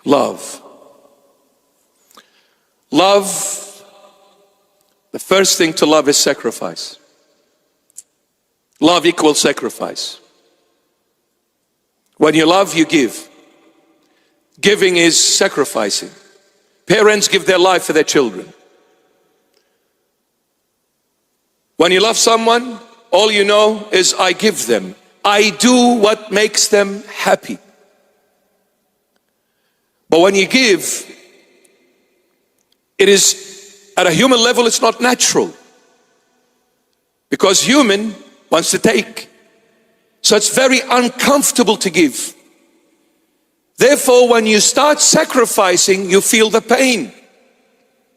Love. Love, the first thing to love is sacrifice. Love equals sacrifice. When you love, you give. Giving is sacrificing. Parents give their life for their children. When you love someone, all you know is I give them. I do what makes them happy. But when you give, it is, at a human level, it's not natural. Because human wants to take. So it's very uncomfortable to give. Therefore, when you start sacrificing, you feel the pain.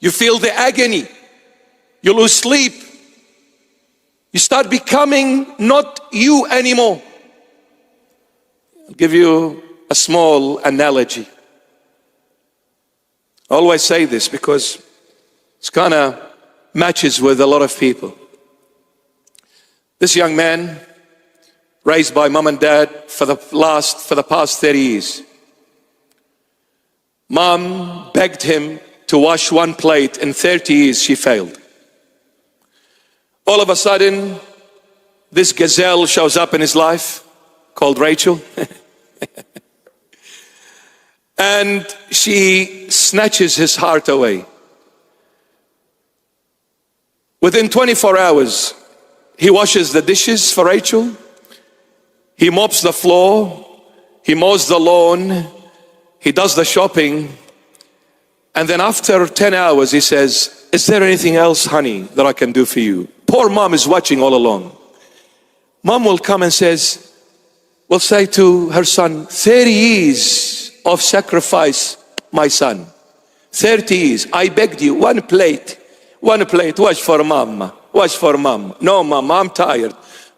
You feel the agony. You lose sleep. You start becoming not you anymore. I'll give you a small analogy. I always say this because it's kind of matches with a lot of people. This young man, raised by mom and dad for the past 30 years. Mom begged him to wash one plate. In 30 years, she failed. All of a sudden, this gazelle shows up in his life called Rachel. And she snatches his heart away. Within 24 hours, he washes the dishes for Rachel. He mops the floor. He mows the lawn. He does the shopping. And then after 10 hours, he says, is there anything else, honey, that I can do for you? Poor mom is watching all along. Mom will come and will say to her son, 30 years of sacrifice, my son. 30 years. I begged you, one plate, wash for mom. Wash for mom. No, mom, I'm tired.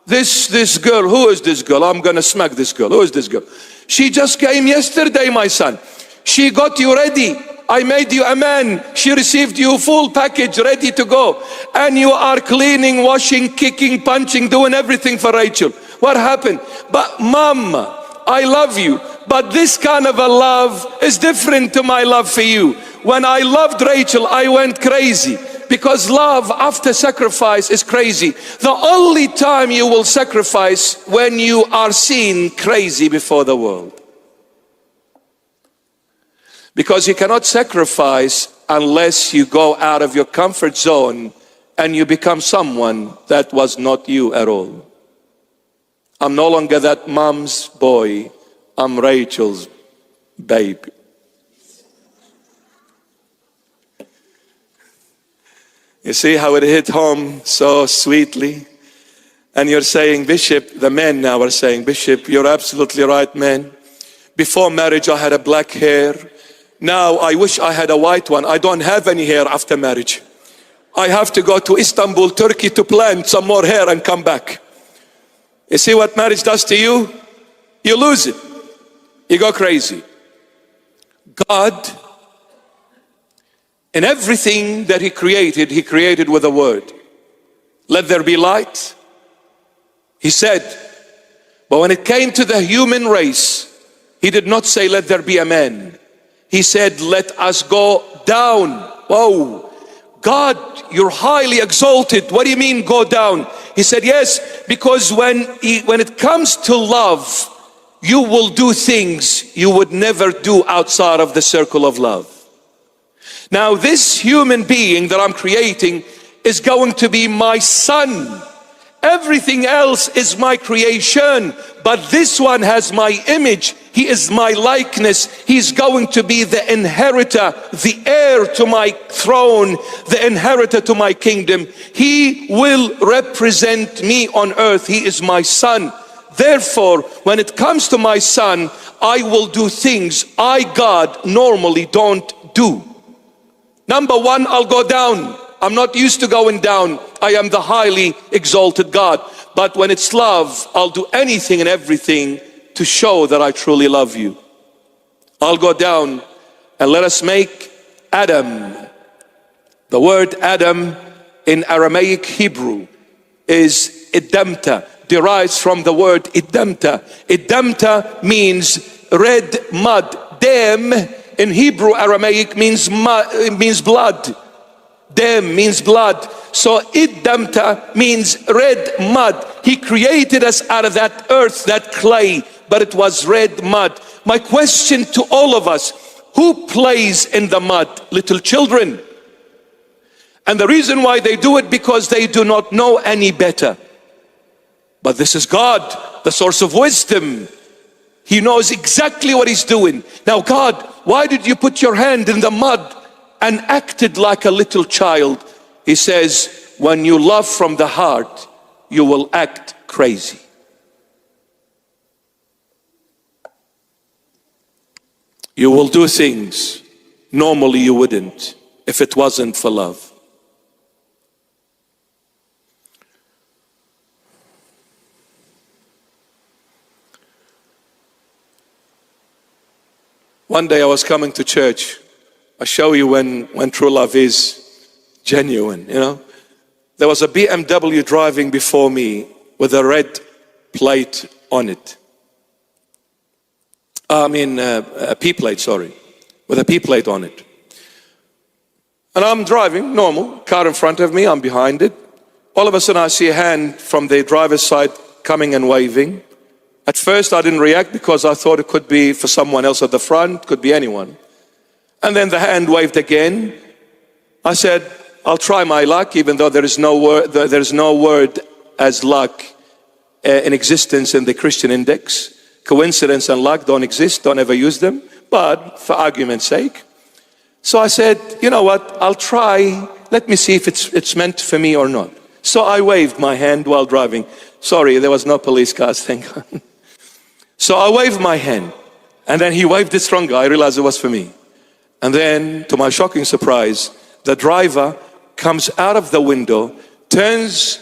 This girl, who is this girl? I'm gonna smack this girl. Who is this girl? She just came yesterday, my son. She got you ready. I made you a man. She received you full package, ready to go. And you are cleaning, washing, kicking, punching, doing everything for Rachel. What happened? But mom, I love you. But this kind of a love is different to my love for you. When I loved Rachel, I went crazy. Because love after sacrifice is crazy. The only time you will sacrifice when you are seen crazy before the world. Because you cannot sacrifice unless you go out of your comfort zone and you become someone that was not you at all. I'm no longer that mom's boy. I'm Rachel's baby. You see how it hit home so sweetly? And you're saying, Bishop, the men now are saying, Bishop, you're absolutely right, man. Before marriage, I had a black hair. Now I wish I had a white one. I don't have any hair after marriage. I have to go to Istanbul, Turkey to plant some more hair and come back. You see what marriage does to you? You lose it. You go crazy. God, in everything that He created with a word. Let there be light, He said. But when it came to the human race, He did not say, let there be a man. He said, let us go down. Whoa. God, you're highly exalted. What do you mean go down? He said, yes, because when it comes to love, you will do things you would never do outside of the circle of love. Now this human being that I'm creating is going to be my son. Everything else is my creation, but this one has my image. He is my likeness. He's going to be the inheritor, the heir to my throne, the inheritor to my kingdom. He will represent me on earth. He is my son. Therefore, when it comes to my son, I will do things I, God, normally don't do. Number one, I'll go down. I'm not used to going down. I am the highly exalted God. But when it's love, I'll do anything and everything to show that I truly love you. I'll go down and let us make Adam. The word Adam in Aramaic Hebrew is idamta, derives from the word idamta. Idamta means red mud. Dam in Hebrew, Aramaic means blood. Dem means blood. So Iddamta means red mud. He created us out of that earth, that clay, but it was red mud. My question to all of us, who plays in the mud? Little children. And the reason why they do it, because they do not know any better. But this is God, the source of wisdom. He knows exactly what he's doing. Now, God, why did you put your hand in the mud and acted like a little child? He says, when you love from the heart, you will act crazy. You will do things normally you wouldn't if it wasn't for love. One day I was coming to church. I show you when true love is genuine, you know. There was a BMW driving before me with a red plate on it. A P plate, sorry. With a P plate on it. And I'm driving, normal, car in front of me, I'm behind it. All of a sudden I see a hand from the driver's side coming and waving. At first I didn't react because I thought it could be for someone else at the front, could be anyone. And then the hand waved again. I said, I'll try my luck, even though there is no word as luck in existence in the Christian index. Coincidence and luck don't exist, don't ever use them, but for argument's sake. So I said, you know what, I'll try, let me see if it's meant for me or not. So I waved my hand while driving. Sorry, there was no police cars, thank God. So I waved my hand, and then he waved it stronger. I realized it was for me. And then, to my shocking surprise, the driver comes out of the window, turns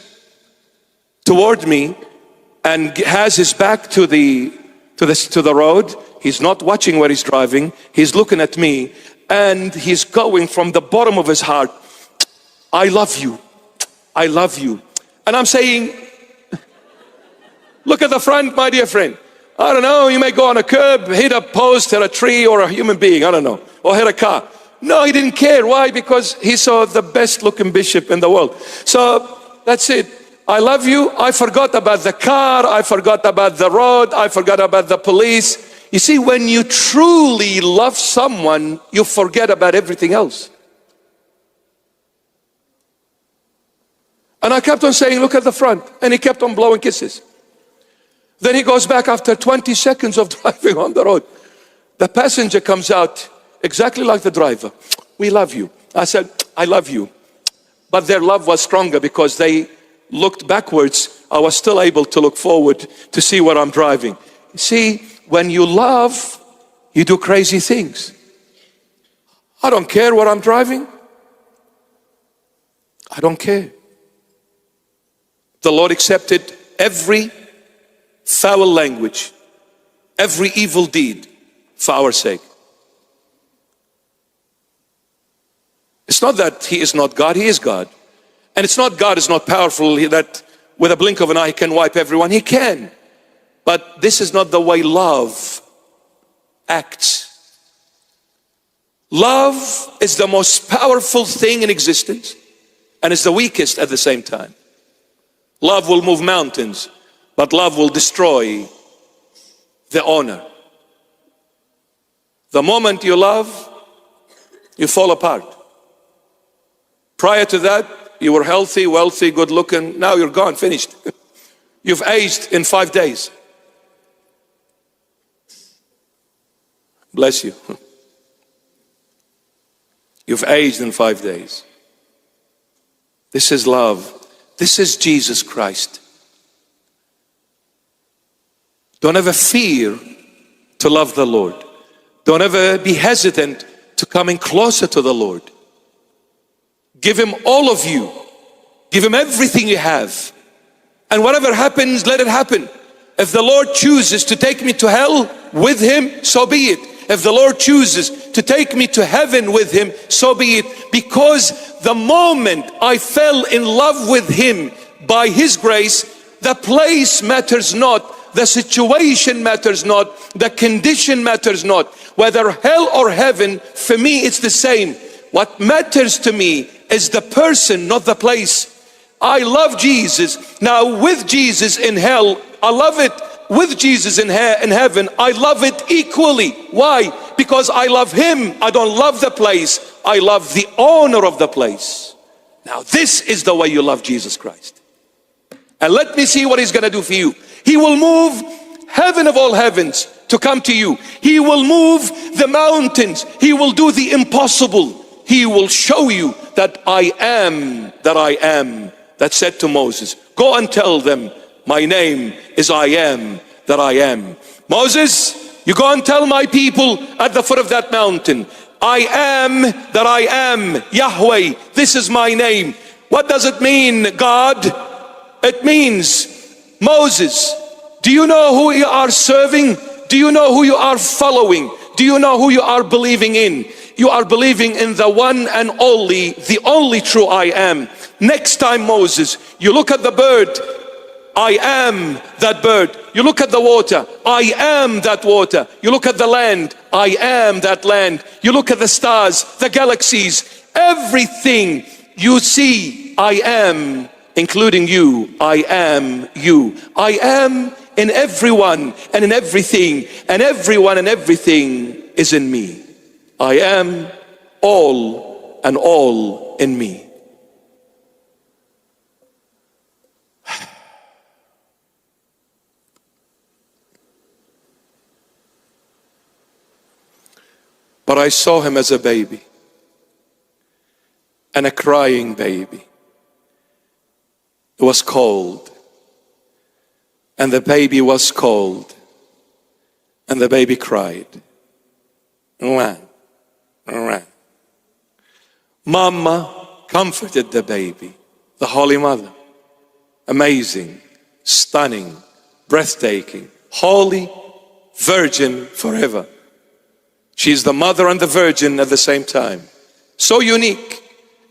toward me, and has his back to the road. He's not watching where he's driving. He's looking at me, and he's going from the bottom of his heart, I love you. I love you. And I'm saying, look at the front, my dear friend. I don't know, you may go on a curb, hit a post, hit a tree, or a human being, I don't know, or hit a car. No, he didn't care. Why? Because he saw the best looking bishop in the world. So that's it. I love you. I forgot about the car. I forgot about the road. I forgot about the police. You see, when you truly love someone, you forget about everything else. And I kept on saying, look at the front. And he kept on blowing kisses. Then he goes back after 20 seconds of driving on the road. The passenger comes out exactly like the driver. We love you. I said, I love you. But their love was stronger because they looked backwards. I was still able to look forward to see where I'm driving. You see, when you love, you do crazy things. I don't care where I'm driving. I don't care. The Lord accepted every foul language, every evil deed for our sake. It's not that he is not God, he is God. And it's not God is not powerful, that with a blink of an eye he can wipe everyone. He can. But this is not the way love acts. Love is the most powerful thing in existence, and it's the weakest at the same time. Love will move mountains, but love will destroy the honor. The moment you love, you fall apart. Prior to that, you were healthy, wealthy, good looking. Now you're gone, finished. You've aged in 5 days. Bless you. You've aged in 5 days. This is love. This is Jesus Christ. Don't ever fear to love the Lord. Don't ever be hesitant to coming closer to the Lord. Give him all of you. Give him everything you have. And whatever happens, let it happen. If the Lord chooses to take me to hell with him, so be it. If the Lord chooses to take me to heaven with him, so be it. Because the moment I fell in love with him by his grace, the place matters not. the situation matters not, the condition matters not. Whether hell or heaven, for me it's the same. What matters to me is the person, not the place. I love Jesus. Now with Jesus in hell, I love it. With Jesus in heaven, I love it equally. Why? Because I love Him. I don't love the place. I love the owner of the place. Now this is the way you love Jesus Christ. And let me see what He's going to do for you. He will move heaven of all heavens to come to you. He will move the mountains. He will do the impossible. He will show you that I am that said to Moses, go and tell them my name is I am that I am. Moses, you go and tell my people at the foot of that mountain, I am that I am, Yahweh. This is my name. What does it mean, God? It means, Moses, do you know who you are serving? Do you know who you are following? Do you know who you are believing in? You are believing in the one and only, the only true I am. Next time, Moses, you look at the bird, I am that bird. You look at the water, I am that water. You look at the land, I am that land. You look at the stars, the galaxies, everything you see, I am, including you. I am you. I am in everyone and in everything, and everyone and everything is in me. I am all and all in me. But I saw him as a baby, and a crying baby. It was cold, and the baby was cold, and the baby cried. Mama comforted the baby, the Holy Mother. Amazing, stunning, breathtaking, holy, virgin forever. She's the mother and the virgin at the same time. So unique.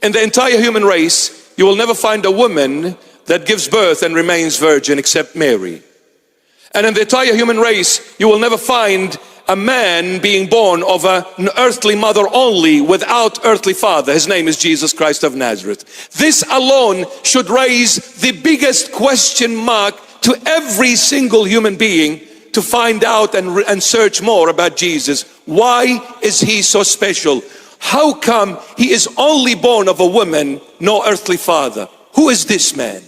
In the entire human race, you will never find a woman that gives birth and remains virgin except Mary. And in the entire human race, you will never find a man being born of an earthly mother only without earthly father. His name is Jesus Christ of Nazareth. This alone should raise the biggest question mark to every single human being to find out and search more about Jesus. Why is He so special? How come He is only born of a woman, no earthly father? Who is this man?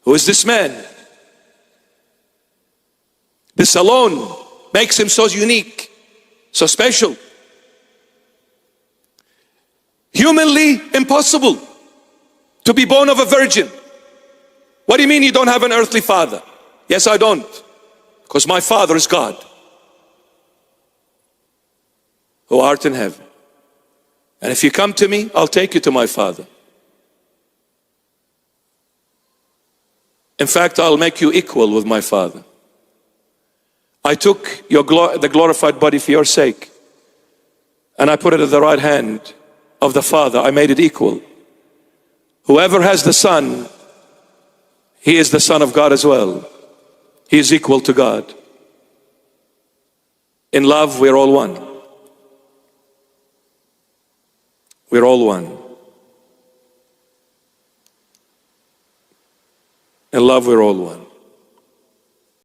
Who is this man? This alone makes Him so unique, so special. Humanly impossible to be born of a virgin. What do you mean you don't have an earthly father? Yes, I don't, because my Father is God, who art in heaven. And if you come to me, I'll take you to my Father. In fact, I'll make you equal with my Father. I took the glorified body for your sake, and I put it at the right hand of the Father. I made it equal. Whoever has the Son, he is the Son of God as well. He is equal to God. In love, we're all one. We're all one. In love, we're all one.